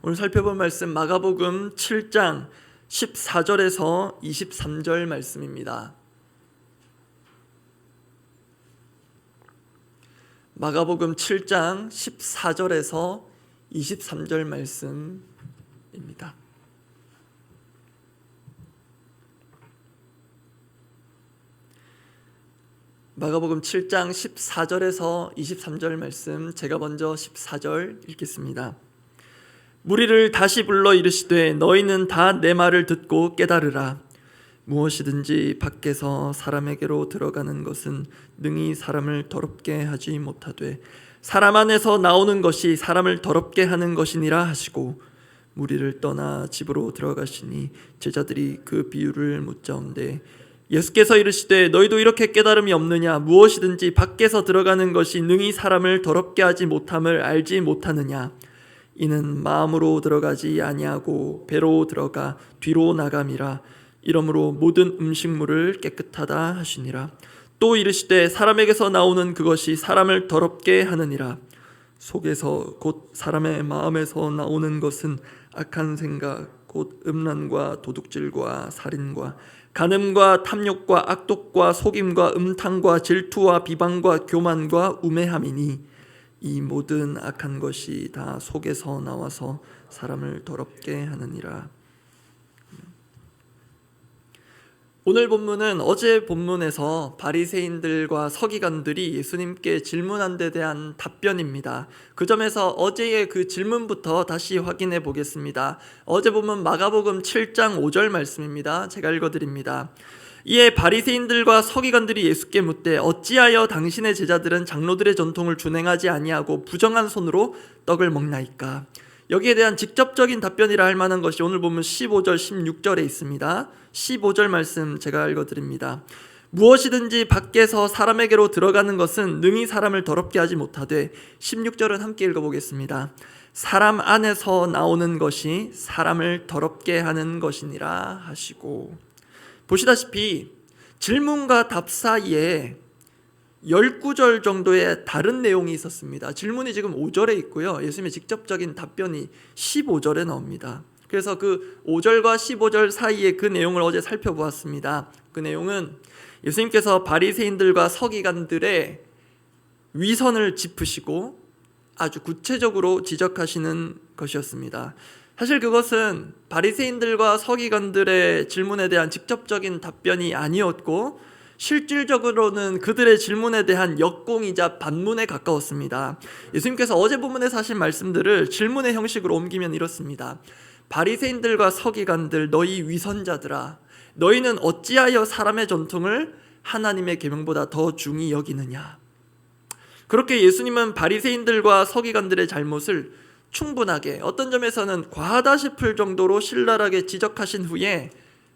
오늘 살펴본 말씀 마가복음 7장 14절에서 23절 말씀입니다. 마가복음 7장 14절에서 23절 말씀입니다. 마가복음 7장 14절에서 23절 말씀, 제가 먼저 14절 읽겠습니다. 무리를 다시 불러 이르시되 너희는 다 내 말을 듣고 깨달으라. 무엇이든지 밖에서 사람에게로 들어가는 것은 능히 사람을 더럽게 하지 못하되 사람 안에서 나오는 것이 사람을 더럽게 하는 것이니라 하시고, 무리를 떠나 집으로 들어가시니 제자들이 그 비유를 묻자온데 예수께서 이르시되 너희도 이렇게 깨달음이 없느냐? 무엇이든지 밖에서 들어가는 것이 능히 사람을 더럽게 하지 못함을 알지 못하느냐? 이는 마음으로 들어가지 아니하고 배로 들어가 뒤로 나감이라. 이러므로 모든 음식물을 깨끗하다 하시니라. 또 이르시되 사람에게서 나오는 그것이 사람을 더럽게 하느니라. 속에서 곧 사람의 마음에서 나오는 것은 악한 생각 곧 음란과 도둑질과 살인과 간음과 탐욕과 악독과 속임과 음탕과 질투와 비방과 교만과 우매함이니 이 모든 악한 것이 다 속에서 나와서 사람을 더럽게 하느니라. 오늘 본문은 어제 본문에서 바리새인들과 서기관들이 예수님께 질문한 데 대한 답변입니다. 그 점에서 어제의 그 질문부터 다시 확인해 보겠습니다. 어제 본문 마가복음 7장 5절 말씀입니다. 제가 읽어드립니다. 이에 바리새인들과 서기관들이 예수께 묻되 어찌하여 당신의 제자들은 장로들의 전통을 준행하지 아니하고 부정한 손으로 떡을 먹나이까? 여기에 대한 직접적인 답변이라 할 만한 것이 오늘 보면 15절 16절에 있습니다. 15절 말씀 제가 읽어드립니다. 무엇이든지 밖에서 사람에게로 들어가는 것은 능히 사람을 더럽게 하지 못하되, 16절은 함께 읽어보겠습니다. 사람 안에서 나오는 것이 사람을 더럽게 하는 것이니라 하시고, 보시다시피 질문과 답 사이에 19절 정도의 다른 내용이 있었습니다. 질문이 지금 5절에 있고요, 예수님의 직접적인 답변이 15절에 나옵니다. 그래서 그 5절과 15절 사이의 그 내용을 어제 살펴보았습니다. 그 내용은 예수님께서 바리새인들과 서기관들의 위선을 짚으시고 아주 구체적으로 지적하시는 것이었습니다. 사실 그것은 바리새인들과 서기관들의 질문에 대한 직접적인 답변이 아니었고, 실질적으로는 그들의 질문에 대한 역공이자 반문에 가까웠습니다. 예수님께서 어제 본문에서 하신 말씀들을 질문의 형식으로 옮기면 이렇습니다. 바리새인들과 서기관들, 너희 위선자들아, 너희는 어찌하여 사람의 전통을 하나님의 계명보다 더 중히 여기느냐? 그렇게 예수님은 바리새인들과 서기관들의 잘못을 충분하게, 어떤 점에서는 과하다 싶을 정도로 신랄하게 지적하신 후에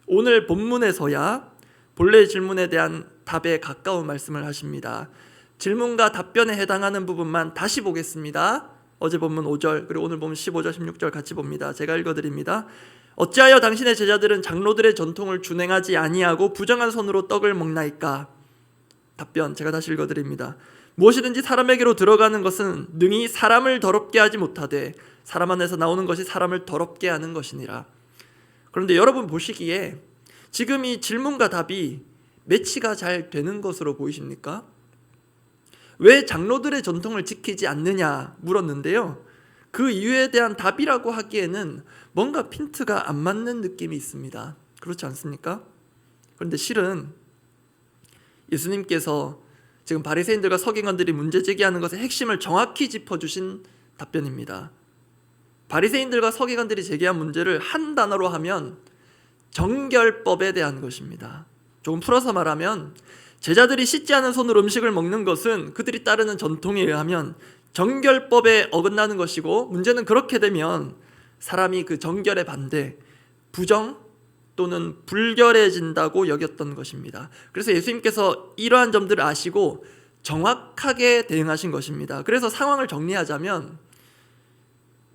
오늘 본문에서야 본래 질문에 대한 답에 가까운 말씀을 하십니다. 질문과 답변에 해당하는 부분만 다시 보겠습니다. 어제 본문 5절 그리고 오늘 본문 15절 16절 같이 봅니다. 제가 읽어드립니다. 어찌하여 당신의 제자들은 장로들의 전통을 준행하지 아니하고 부정한 손으로 떡을 먹나이까? 답변 제가 다시 읽어드립니다. 무엇이든지 사람에게로 들어가는 것은 능히 사람을 더럽게 하지 못하되 사람 안에서 나오는 것이 사람을 더럽게 하는 것이니라. 그런데 여러분 보시기에 지금 이 질문과 답이 매치가 잘 되는 것으로 보이십니까? 왜 장로들의 전통을 지키지 않느냐 물었는데요, 그 이유에 대한 답이라고 하기에는 뭔가 핀트가 안 맞는 느낌이 있습니다. 그렇지 않습니까? 그런데 실은 예수님께서 지금 바리새인들과 서기관들이 문제 제기하는 것의 핵심을 정확히 짚어주신 답변입니다. 바리새인들과 서기관들이 제기한 문제를 한 단어로 하면 정결법에 대한 것입니다. 조금 풀어서 말하면 제자들이 씻지 않은 손으로 음식을 먹는 것은 그들이 따르는 전통에 의하면 정결법에 어긋나는 것이고, 문제는 그렇게 되면 사람이 그 정결의 반대, 부정 또는 불결해진다고 여겼던 것입니다. 그래서 예수님께서 이러한 점들을 아시고 정확하게 대응하신 것입니다. 그래서 상황을 정리하자면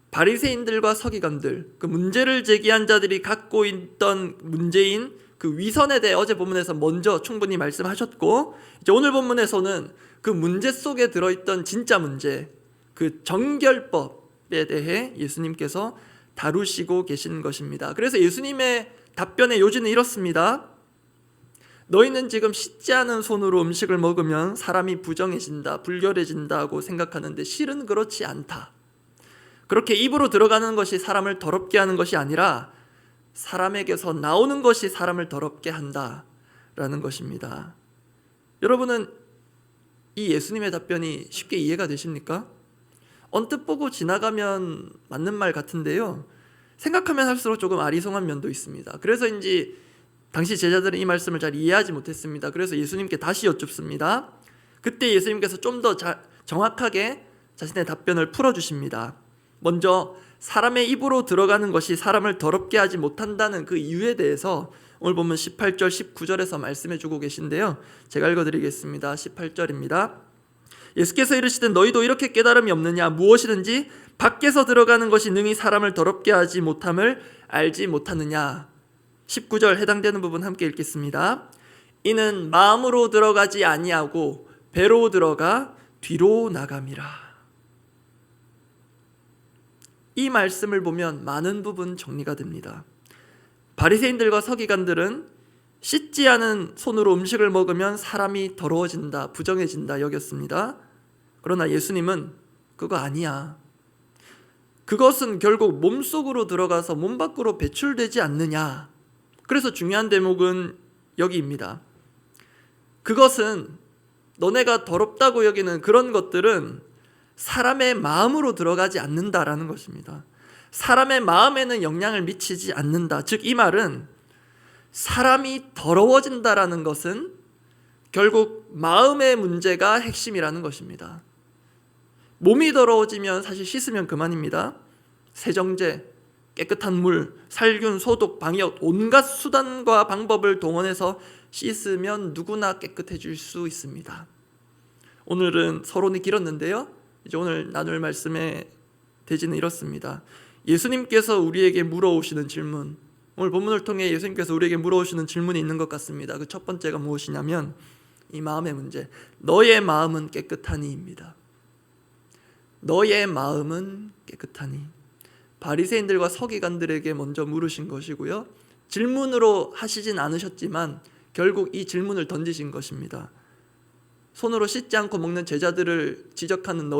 바리새인들과 서기관들, 그 문제를 제기한 자들이 갖고 있던 문제인 그 위선에 대해 어제 본문에서 먼저 충분히 말씀하셨고, 이제 오늘 본문에서는 그 문제 속에 들어있던 진짜 문제, 그 정결법에 대해 예수님께서 다루시고 계신 것입니다. 그래서 예수님의 답변의 요지는 이렇습니다. 너희는 지금 씻지 않은 손으로 음식을 먹으면 사람이 부정해진다, 불결해진다고 생각하는데 실은 그렇지 않다. 그렇게 입으로 들어가는 것이 사람을 더럽게 하는 것이 아니라 사람에게서 나오는 것이 사람을 더럽게 한다라는 것입니다. 여러분은 이 예수님의 답변이 쉽게 이해가 되십니까? 언뜻 보고 지나가면 맞는 말 같은데요, 생각하면 할수록 조금 아리송한 면도 있습니다. 그래서인지 당시 제자들은 이 말씀을 잘 이해하지 못했습니다. 그래서 예수님께 다시 여쭙습니다. 그때 예수님께서 좀 더 정확하게 자신의 답변을 풀어주십니다. 먼저 사람의 입으로 들어가는 것이 사람을 더럽게 하지 못한다는 그 이유에 대해서 오늘 보면 18절 19절에서 말씀해 주고 계신데요, 제가 읽어드리겠습니다. 18절입니다. 예수께서 이르시되 너희도 이렇게 깨달음이 없느냐? 무엇이든지 밖에서 들어가는 것이 능히 사람을 더럽게 하지 못함을 알지 못하느냐? 19절 해당되는 부분 함께 읽겠습니다. 이는 마음으로 들어가지 아니하고 배로 들어가 뒤로 나감이라. 이 말씀을 보면 많은 부분 정리가 됩니다. 바리새인들과 서기관들은 씻지 않은 손으로 음식을 먹으면 사람이 더러워진다, 부정해진다 여겼습니다. 그러나 예수님은 그거 아니야. 그것은 결국 몸속으로 들어가서 몸 밖으로 배출되지 않느냐. 그래서 중요한 대목은 여기입니다. 그것은 너네가 더럽다고 여기는 그런 것들은 사람의 마음으로 들어가지 않는다라는 것입니다. 사람의 마음에는 영향을 미치지 않는다. 즉 이 말은 사람이 더러워진다라는 것은 결국 마음의 문제가 핵심이라는 것입니다. 몸이 더러워지면 사실 씻으면 그만입니다. 세정제, 깨끗한 물, 살균, 소독, 방역 온갖 수단과 방법을 동원해서 씻으면 누구나 깨끗해질 수 있습니다. 오늘은 서론이 길었는데요, 이제 오늘 나눌 말씀의 대지는 이렇습니다. 예수님께서 우리에게 물어오시는 질문, 오늘 본문을 통해 예수님께서 우리에게 물어오시는 질문이 있는 것 같습니다. 그 첫 번째가 무엇이냐면 이 마음의 문제, 너의 마음은 깨끗하니입니다. 너의 마음은 깨끗하니. 바리새인들과 서기관들에게 먼저 물으신 것이고요, 질문으로 하시진 않으셨지만 결국 이 질문을 던지신 것입니다. 손으로 씻지 않고 먹는 제자들을 지적하는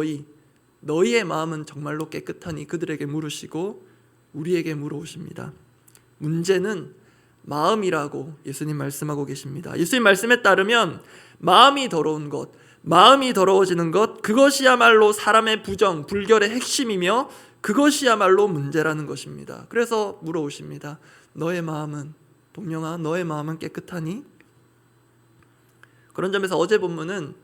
너희의 마음은 정말로 깨끗하니 그들에게 물으시고 우리에게 물어오십니다. 문제는 마음이라고 예수님 말씀하고 계십니다. 예수님 말씀에 따르면 마음이 더러운 것, 마음이 더러워지는 것, 그것이야말로 사람의 부정, 불결의 핵심이며 그것이야말로 문제라는 것입니다. 그래서 물어오십니다. 너의 마음은, 동령아, 너의 마음은 깨끗하니? 그런 점에서 어제 본문은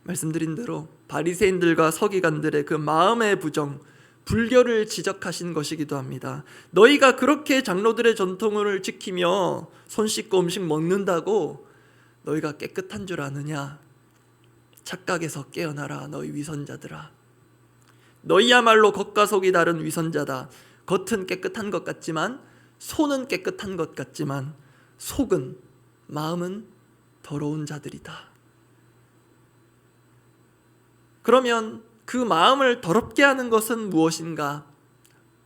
말씀드린 대로 바리새인들과 서기관들의 그 마음의 부정, 불결을 지적하신 것이기도 합니다. 너희가 그렇게 장로들의 전통을 지키며 손 씻고 음식 먹는다고 너희가 깨끗한 줄 아느냐? 착각에서 깨어나라, 너희 위선자들아. 너희야말로 겉과 속이 다른 위선자다. 겉은 깨끗한 것 같지만, 손은 깨끗한 것 같지만 속은, 마음은 더러운 자들이다. 그러면 그 마음을 더럽게 하는 것은 무엇인가?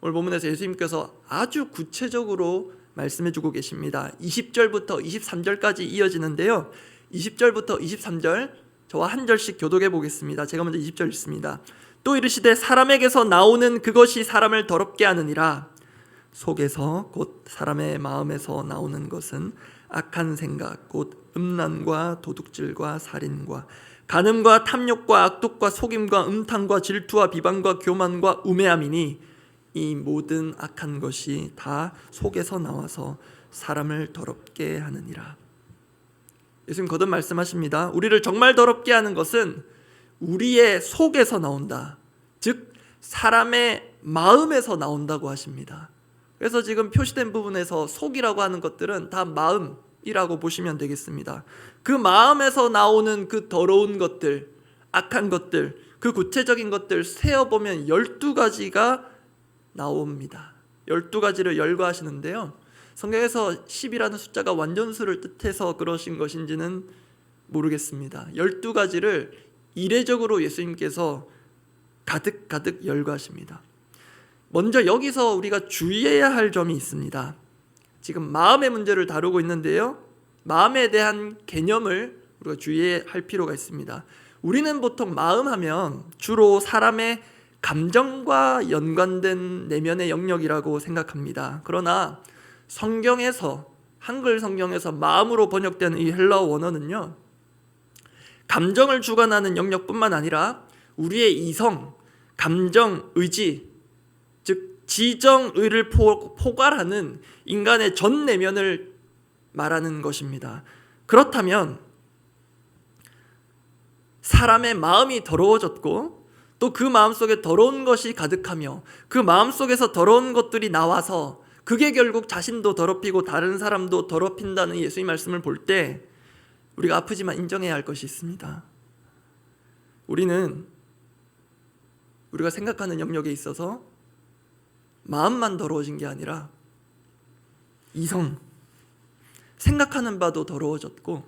오늘 본문에서 예수님께서 아주 구체적으로 말씀해 주고 계십니다. 20절부터 23절까지 이어지는데요, 20절부터 23절 저와 한 절씩 교독해 보겠습니다. 제가 먼저 20절 읽습니다. 또 이르시되 사람에게서 나오는 그것이 사람을 더럽게 하느니라. 속에서 곧 사람의 마음에서 나오는 것은 악한 생각, 곧 음란과 도둑질과 살인과 간음과 탐욕과 악독과 속임과 음탕과 질투와 비방과 교만과 우매함이니 이 모든 악한 것이 다 속에서 나와서 사람을 더럽게 하느니라. 예수님 거듭 말씀하십니다. 우리를 정말 더럽게 하는 것은 우리의 속에서 나온다. 즉 사람의 마음에서 나온다고 하십니다. 그래서 지금 표시된 부분에서 속이라고 하는 것들은 다 마음이라고 보시면 되겠습니다. 그 마음에서 나오는 그 더러운 것들, 악한 것들, 그 구체적인 것들 세어보면 12가지가 나옵니다. 12가지를 열거하시는데요, 성경에서 10이라는 숫자가 완전수를 뜻해서 그러신 것인지는 모르겠습니다. 12가지를 이례적으로 예수님께서 가득 열거하십니다. 먼저 여기서 우리가 주의해야 할 점이 있습니다. 지금 마음의 문제를 다루고 있는데요, 마음에 대한 개념을 우리가 주의할 필요가 있습니다. 우리는 보통 마음 하면 주로 사람의 감정과 연관된 내면의 영역이라고 생각합니다. 그러나 성경에서, 한글 성경에서 마음으로 번역되는 이 헬라어 원어는요, 감정을 주관하는 영역뿐만 아니라 우리의 이성, 감정, 의지, 즉 지정의를 포괄하는 인간의 전 내면을 말하는 것입니다. 그렇다면 사람의 마음이 더러워졌고 또 그 마음속에 더러운 것이 가득하며 그 마음속에서 더러운 것들이 나와서 그게 결국 자신도 더럽히고 다른 사람도 더럽힌다는 예수의 말씀을 볼 때 우리가 아프지만 인정해야 할 것이 있습니다. 우리가 생각하는 영역에 있어서 마음만 더러워진 게 아니라 이성, 생각하는 바도 더러워졌고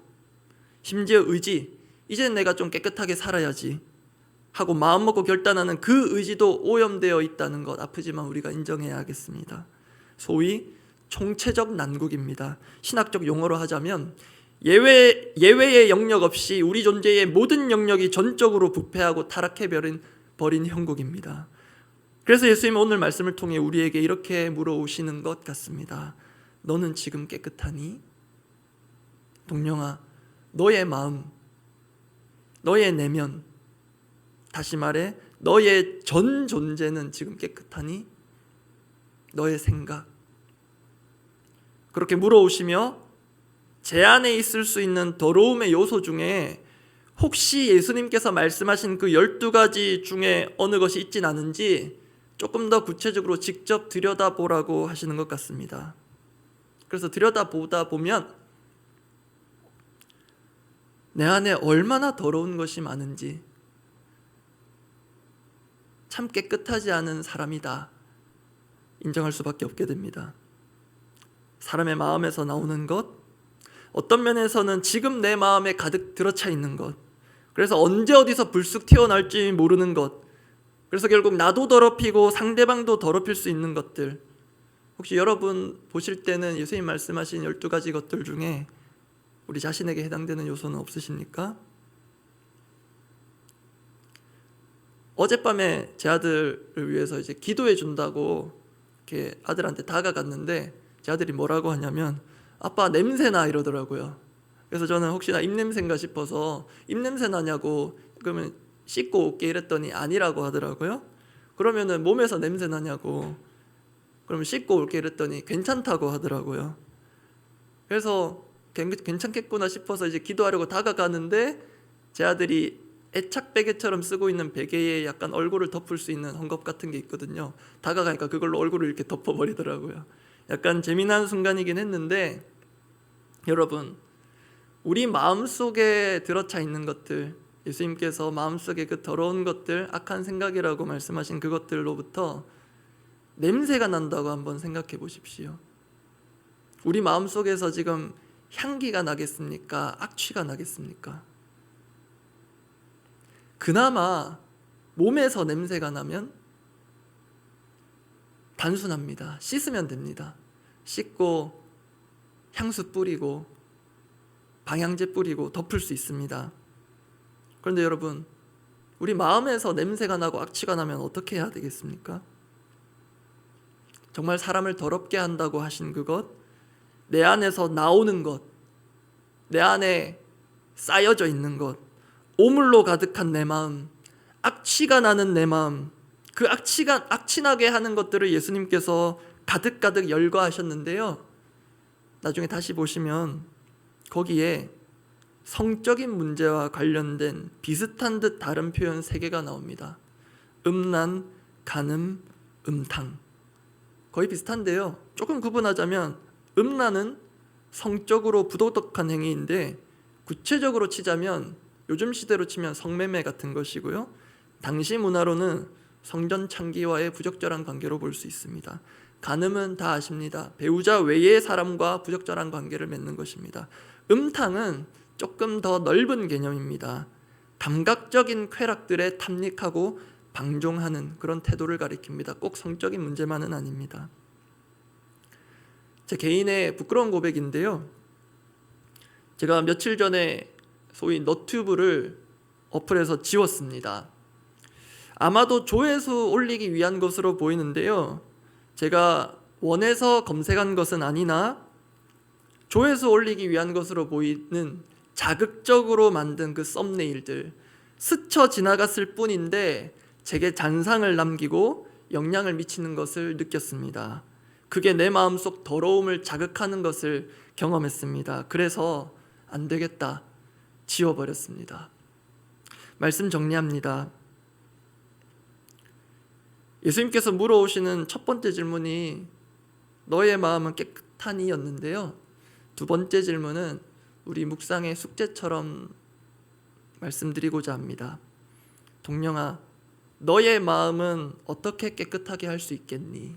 심지어 의지, 이제 내가 좀 깨끗하게 살아야지 하고 마음 먹고 결단하는 그 의지도 오염되어 있다는 것, 아프지만 우리가 인정해야 하겠습니다. 소위 총체적 난국입니다. 신학적 용어로 하자면 예외의 영역 없이 우리 존재의 모든 영역이 전적으로 부패하고 타락해버린 형국입니다. 그래서 예수님은 오늘 말씀을 통해 우리에게 이렇게 물어오시는 것 같습니다. 너는 지금 깨끗하니? 동령아, 너의 마음, 너의 내면, 다시 말해 너의 전 존재는 지금 깨끗하니? 너의 생각. 그렇게 물어오시며 제 안에 있을 수 있는 더러움의 요소 중에 혹시 예수님께서 말씀하신 그 12가지 중에 어느 것이 있진 않은지 조금 더 구체적으로 직접 들여다보라고 하시는 것 같습니다. 그래서 들여다보다 보면 내 안에 얼마나 더러운 것이 많은지, 참 깨끗하지 않은 사람이다 인정할 수밖에 없게 됩니다. 사람의 마음에서 나오는 것, 어떤 면에서는 지금 내 마음에 가득 들어차 있는 것, 그래서 언제 어디서 불쑥 튀어나올지 모르는 것, 그래서 결국 나도 더럽히고 상대방도 더럽힐 수 있는 것들, 혹시 여러분 보실 때는 예수님 말씀하신 12가지 것들 중에 우리 자신에게 해당되는 요소는 없으십니까? 어젯밤에 제 아들을 위해서 이제 기도해 준다고 이렇게 아들한테 다가갔는데 제 아들이 뭐라고 하냐면 아빠 냄새나 이러더라고요. 그래서 저는 혹시나 입냄새인가 싶어서 입냄새 나냐고, 그러면 씻고 올게 이랬더니 아니라고 하더라고요. 그러면은 몸에서 냄새 나냐고, 그러면 씻고 올게 이랬더니 괜찮다고 하더라고요. 그래서 괜찮겠구나 싶어서 이제 기도하려고 다가가는데 제 아들이 애착 베개처럼 쓰고 있는 베개에 약간 얼굴을 덮을 수 있는 헝겊 같은 게 있거든요. 다가가니까 그걸로 얼굴을 이렇게 덮어버리더라고요. 약간 재미난 순간이긴 했는데, 여러분, 우리 마음속에 들어차 있는 것들, 예수님께서 마음속에 그 더러운 것들, 악한 생각이라고 말씀하신 그것들로부터 냄새가 난다고 한번 생각해 보십시오. 우리 마음속에서 지금 향기가 나겠습니까? 악취가 나겠습니까? 그나마 몸에서 냄새가 나면 단순합니다. 씻으면 됩니다. 씻고 향수 뿌리고 방향제 뿌리고 덮을 수 있습니다. 그런데 여러분, 우리 마음에서 냄새가 나고 악취가 나면 어떻게 해야 되겠습니까? 정말 사람을 더럽게 한다고 하신 그것, 내 안에서 나오는 것, 내 안에 쌓여져 있는 것, 오물로 가득한 내 마음, 악취가 나는 내 마음, 그 악취나게 하는 것들을 예수님께서 가득가득 열거하셨는데요, 나중에 다시 보시면 거기에 성적인 문제와 관련된 비슷한 듯 다른 표현 3개가 나옵니다. 음란, 간음, 음탕. 거의 비슷한데요, 조금 구분하자면 음란은 성적으로 부도덕한 행위인데 구체적으로 치자면 요즘 시대로 치면 성매매 같은 것이고요, 당시 문화로는 성전 창기와의 부적절한 관계로 볼 수 있습니다. 간음은 다 아십니다. 배우자 외의 사람과 부적절한 관계를 맺는 것입니다. 음탕은 조금 더 넓은 개념입니다. 감각적인 쾌락들에 탐닉하고 방종하는 그런 태도를 가리킵니다. 꼭 성적인 문제만은 아닙니다. 제 개인의 부끄러운 고백인데요, 제가 며칠 전에 소위 너튜브를 어플에서 지웠습니다. 아마도 조회수 올리기 위한 것으로 보이는데요, 제가 원해서 검색한 것은 아니나 조회수 올리기 위한 것으로 보이는 자극적으로 만든 그 썸네일들, 스쳐 지나갔을 뿐인데 제게 잔상을 남기고 영향을 미치는 것을 느꼈습니다. 그게 내 마음속 더러움을 자극하는 것을 경험했습니다. 그래서 안 되겠다, 지워버렸습니다. 말씀 정리합니다. 예수님께서 물어오시는 첫 번째 질문이 너의 마음은 깨끗하니 였는데요, 두 번째 질문은 우리 묵상의 숙제처럼 말씀드리고자 합니다. 동령아, 너의 마음은 어떻게 깨끗하게 할 수 있겠니?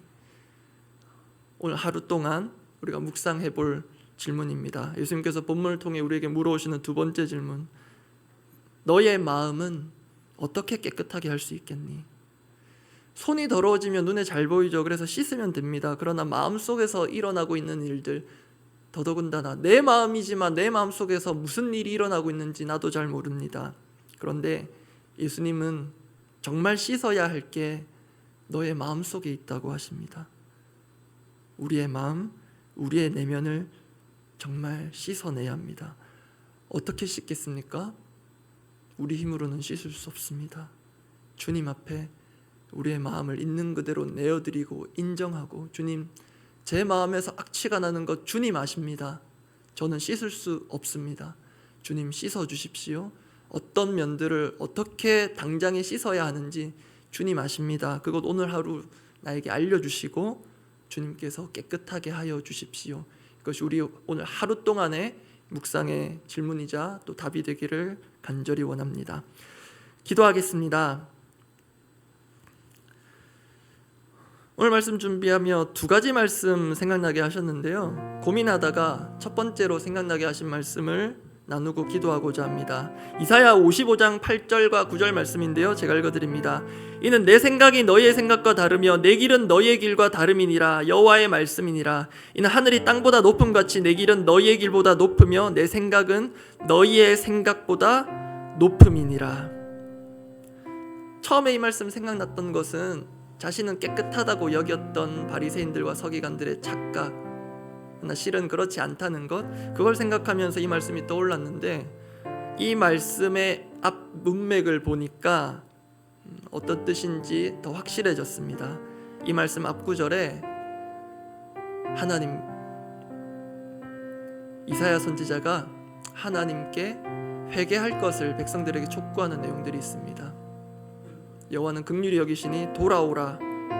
오늘 하루 동안 우리가 묵상해 볼 질문입니다. 예수님께서 본문을 통해 우리에게 물어오시는 두 번째 질문, 너의 마음은 어떻게 깨끗하게 할 수 있겠니? 손이 더러워지면 눈에 잘 보이죠. 그래서 씻으면 됩니다. 그러나 마음속에서 일어나고 있는 일들, 더더군다나 내 마음이지만 내 마음속에서 무슨 일이 일어나고 있는지 나도 잘 모릅니다. 그런데 예수님은 정말 씻어야 할 게 너의 마음속에 있다고 하십니다. 우리의 마음, 우리의 내면을 정말 씻어내야 합니다. 어떻게 씻겠습니까? 우리 힘으로는 씻을 수 없습니다. 주님 앞에 우리의 마음을 있는 그대로 내어드리고 인정하고, 주님, 제 마음에서 악취가 나는 것 주님 아십니다. 저는 씻을 수 없습니다. 주님 씻어 주십시오. 어떤 면들을 어떻게 당장에 씻어야 하는지 주님 아십니다. 그것 오늘 하루 나에게 알려주시고 주님께서 깨끗하게 하여 주십시오. 이것이 우리 오늘 하루 동안의 묵상의 질문이자 또 답이 되기를 간절히 원합니다. 기도하겠습니다. 오늘 말씀 준비하며 두 가지 말씀 생각나게 하셨는데요, 고민하다가 첫 번째로 생각나게 하신 말씀을 나누고 기도하고자 합니다. 이사야 55장 8절과 9절 말씀인데요, 제가 읽어드립니다. 이는 내 생각이 너희의 생각과 다르며 내 길은 너희의 길과 다름이니라. 여호와의 말씀이니라. 이는 하늘이 땅보다 높음같이 내 길은 너희의 길보다 높으며 내 생각은 너희의 생각보다 높음이니라. 처음에 이 말씀 생각났던 것은 자신은 깨끗하다고 여겼던 바리새인들과 서기관들의 착각, 그러나 실은 그렇지 않다는 것, 그걸 생각하면서 이 말씀이 떠올랐는데, 이 말씀의 앞 문맥을 보니까 어떤 뜻인지 더 확실해졌습니다. 이 말씀 앞구절에 하나님, 이사야 선지자가 하나님께 회개할 것을 백성들에게 촉구하는 내용들이 있습니다. 여호와는 긍휼히 여기시니 돌아오라,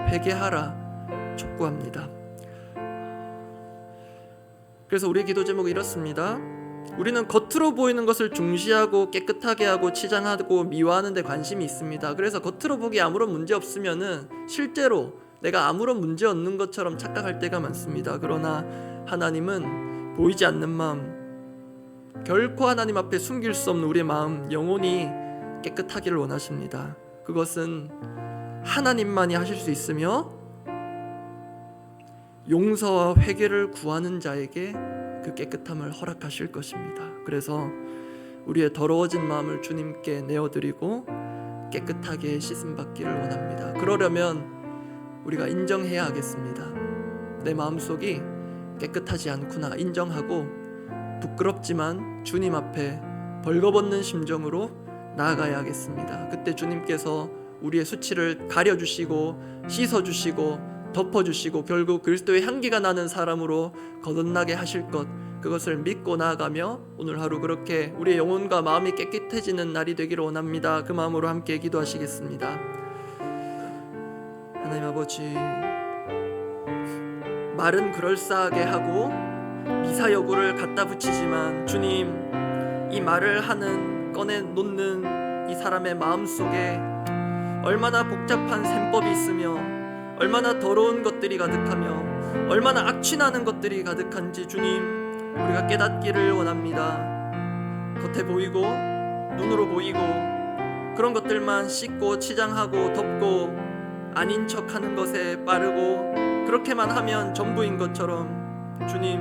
회개하라 촉구합니다. 그래서 우리의 기도 제목이 이렇습니다. 우리는 겉으로 보이는 것을 중시하고 깨끗하게 하고 치장하고 미화하는 데 관심이 있습니다. 그래서 겉으로 보기 아무런 문제 없으면은 실제로 내가 아무런 문제 없는 것처럼 착각할 때가 많습니다. 그러나 하나님은 보이지 않는 마음, 결코 하나님 앞에 숨길 수 없는 우리의 마음, 영혼이 깨끗하기를 원하십니다. 그것은 하나님만이 하실 수 있으며 용서와 회개를 구하는 자에게 그 깨끗함을 허락하실 것입니다. 그래서 우리의 더러워진 마음을 주님께 내어드리고 깨끗하게 씻음받기를 원합니다. 그러려면 우리가 인정해야 하겠습니다. 내 마음속이 깨끗하지 않구나 인정하고 부끄럽지만 주님 앞에 벌거벗는 심정으로 나아가야 하겠습니다. 그때 주님께서 우리의 수치를 가려주시고 씻어주시고 덮어주시고 결국 그리스도의 향기가 나는 사람으로 거듭나게 하실 것, 그것을 믿고 나아가며 오늘 하루 그렇게 우리의 영혼과 마음이 깨끗해지는 날이 되기를 원합니다. 그 마음으로 함께 기도하시겠습니다. 하나님 아버지, 말은 그럴싸하게 하고 미사여구를 갖다 붙이지만 주님, 이 말을 하는 꺼내놓는 이 사람의 마음속에 얼마나 복잡한 셈법이 있으며 얼마나 더러운 것들이 가득하며 얼마나 악취나는 것들이 가득한지 주님, 우리가 깨닫기를 원합니다. 겉에 보이고 눈으로 보이고 그런 것들만 씻고 치장하고 덮고 아닌 척하는 것에 빠르고 그렇게만 하면 전부인 것처럼 주님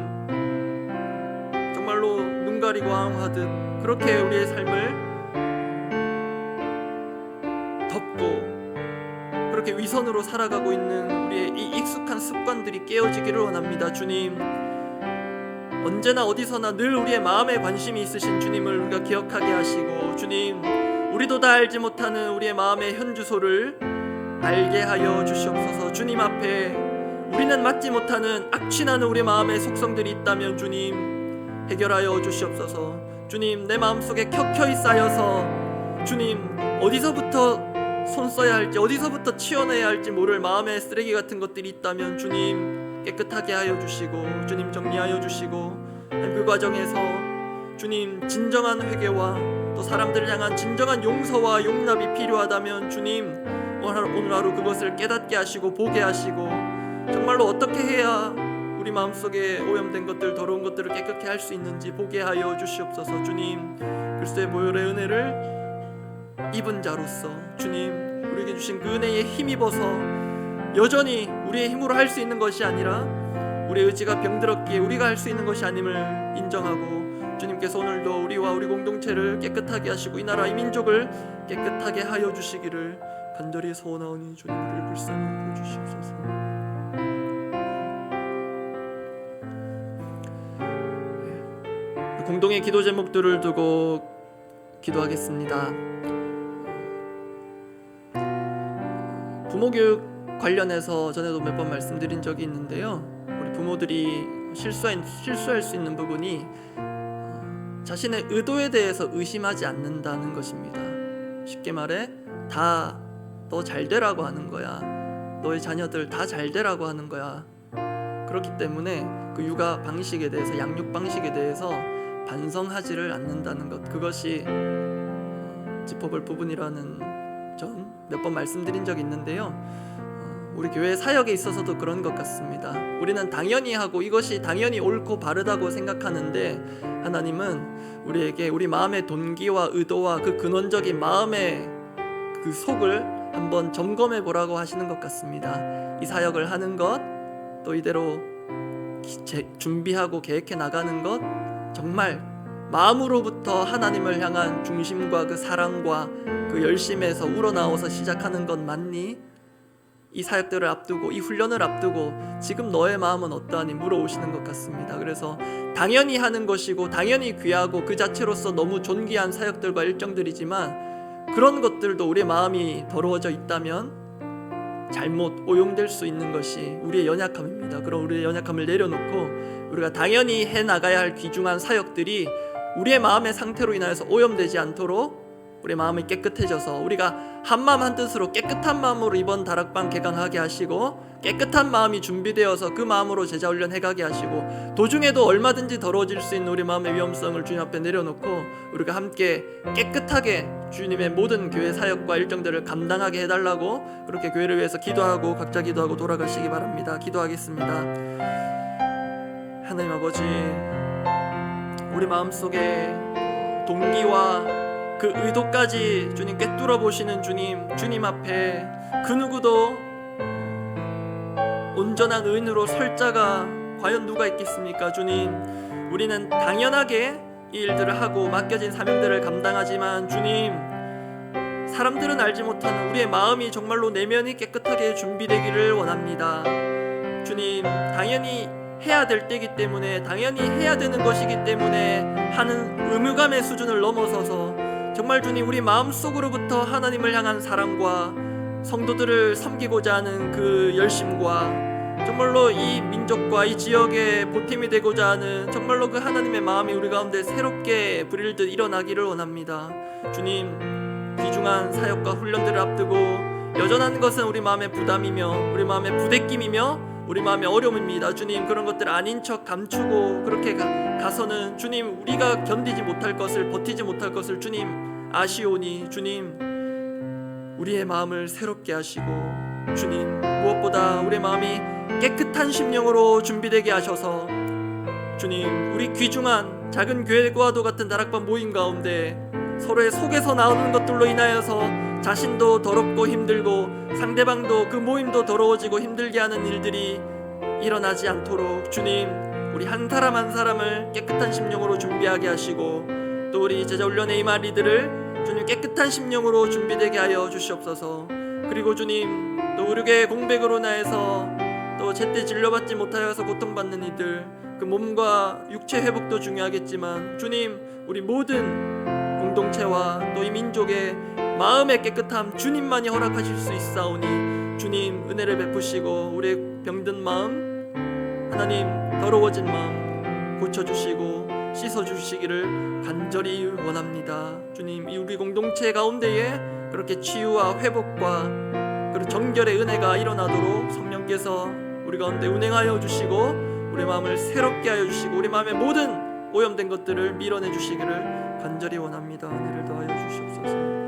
정말로 눈 가리고 앙하듯 그렇게 우리의 삶을 덮고 그렇게 위선으로 살아가고 있는 우리의 이 익숙한 습관들이 깨어지기를 원합니다. 주님, 언제나 어디서나 늘 우리의 마음에 관심이 있으신 주님을 우리가 기억하게 하시고, 주님, 우리도 다 알지 못하는 우리의 마음의 현주소를 알게 하여 주시옵소서. 주님 앞에 우리는 맡지 못하는 악취나는 우리의 마음의 속성들이 있다면 주님 해결하여 주시옵소서. 주님, 내 마음속에 켜켜이 쌓여서 주님 어디서부터 손 써야 할지 어디서부터 치워내야 할지 모를 마음의 쓰레기 같은 것들이 있다면 주님 깨끗하게 하여 주시고 주님 정리하여 주시고, 그 과정에서 주님 진정한 회개와 또 사람들을 향한 진정한 용서와 용납이 필요하다면 주님 오늘 하루 그것을 깨닫게 하시고 보게 하시고, 정말로 어떻게 해야 우리 마음속에 오염된 것들 더러운 것들을 깨끗게 할 수 있는지 보게 하여 주시옵소서. 주님, 그리스도의 보혈의 은혜를 입은 자로서 주님 우리에게 주신 그 은혜에 힘입어서 여전히 우리의 힘으로 할 수 있는 것이 아니라 우리의 의지가 병들었기에 우리가 할 수 있는 것이 아님을 인정하고, 주님께서 오늘도 우리와 우리 공동체를 깨끗하게 하시고 이 나라 이 민족을 깨끗하게 하여 주시기를 간절히 소원하오니 주님 우리를 불쌍히 여겨 주시옵소서. 공동의 기도 제목들을 두고 기도하겠습니다. 부모교육 관련해서 전에도 몇 번 말씀드린 적이 있는데요, 우리 부모들이 실수할 수 있는 부분이 자신의 의도에 대해서 의심하지 않는다는 것입니다. 쉽게 말해 다 너 잘되라고 하는 거야, 너의 자녀들 다 잘되라고 하는 거야. 그렇기 때문에 그 육아 방식에 대해서 양육 방식에 대해서 반성하지를 않는다는 것, 그것이 짚어볼 부분이라는 전 몇 번 말씀드린 적이 있는데요, 우리 교회 사역에 있어서도 그런 것 같습니다. 우리는 당연히 하고 이것이 당연히 옳고 바르다고 생각하는데 하나님은 우리에게 우리 마음의 동기와 의도와 그 근원적인 마음의 그 속을 한번 점검해 보라고 하시는 것 같습니다. 이 사역을 하는 것, 또 이대로 준비하고 계획해 나가는 것, 정말 마음으로부터 하나님을 향한 중심과 그 사랑과 그 열심에서 우러나와서 시작하는 것 맞니? 이 사역들을 앞두고 이 훈련을 앞두고 지금 너의 마음은 어떠하니 물어오시는 것 같습니다. 그래서 당연히 하는 것이고 당연히 귀하고 그 자체로서 너무 존귀한 사역들과 일정들이지만, 그런 것들도 우리의 마음이 더러워져 있다면 잘못 오용될 수 있는 것이 우리의 연약함입니다. 그럼 우리의 연약함을 내려놓고 우리가 당연히 해나가야 할 귀중한 사역들이 우리의 마음의 상태로 인하여서 오염되지 않도록 우리의 마음이 깨끗해져서 우리가 한마음 한뜻으로 깨끗한 마음으로 이번 다락방 개강하게 하시고, 깨끗한 마음이 준비되어서 그 마음으로 제자훈련 해가게 하시고, 도중에도 얼마든지 더러워질 수 있는 우리 마음의 위험성을 주님 앞에 내려놓고 우리가 함께 깨끗하게 주님의 모든 교회 사역과 일정들을 감당하게 해달라고 그렇게 교회를 위해서 기도하고 각자 기도하고 돌아가시기 바랍니다. 기도하겠습니다. 하나님 아버지, 우리 마음속에 동기와 그 의도까지 주님 꿰뚫어 보시는 주님 앞에 그 누구도 온전한 의인으로 설 자가 과연 누가 있겠습니까? 주님, 우리는 당연하게 이 일들을 하고 맡겨진 사명들을 감당하지만 주님, 사람들은 알지 못하는 우리의 마음이 정말로 내면이 깨끗하게 준비되기를 원합니다. 주님, 당연히 해야 될 때이기 때문에, 당연히 해야 되는 것이기 때문에 하는 의무감의 수준을 넘어서서 정말 주님, 우리 마음속으로부터 하나님을 향한 사랑과 성도들을 섬기고자 하는 그 열심과 정말로 이 민족과 이 지역에 보탬이 되고자 하는 정말로 그 하나님의 마음이 우리 가운데 새롭게 불일듯 일어나기를 원합니다. 주님, 귀중한 사역과 훈련들을 앞두고 여전한 것은 우리 마음의 부담이며 우리 마음의 부대낌이며 우리 마음의 어려움입니다. 주님, 그런 것들 아닌 척 감추고 그렇게 가서는 주님, 우리가 견디지 못할 것을, 버티지 못할 것을 주님 아시오니, 주님, 우리의 마음을 새롭게 하시고 주님, 무엇보다 우리의 마음이 깨끗한 심령으로 준비되게 하셔서 주님, 우리 귀중한 작은 교회과도 같은 다락방 모임 가운데 서로의 속에서 나오는 것들로 인하여서 자신도 더럽고 힘들고 상대방도 그 모임도 더러워지고 힘들게 하는 일들이 일어나지 않도록 주님, 우리 한 사람 한 사람을 깨끗한 심령으로 준비하게 하시고 또 우리 제자훈련의 이마 리드를 주님 깨끗한 심령으로 준비되게 하여 주시옵소서. 그리고 주님, 또 의료계 공백으로 인하여서 또 제때 진료받지 못하여서 고통받는 이들, 그 몸과 육체 회복도 중요하겠지만 주님, 우리 모든 공동체와 또 이 민족의 마음의 깨끗함 주님만이 허락하실 수 있사오니 주님 은혜를 베푸시고 우리의 병든 마음, 하나님 더러워진 마음 고쳐주시고 씻어주시기를 간절히 원합니다. 주님, 이 우리 공동체 가운데에 그렇게 치유와 회복과 그리고 정결의 은혜가 일어나도록 성령께서 우리 가운데 운행하여 주시고 우리 마음을 새롭게 하여 주시고 우리 마음의 모든 오염된 것들을 밀어내 주시기를 간절히 원합니다. 은혜를 더하여 주시옵소서.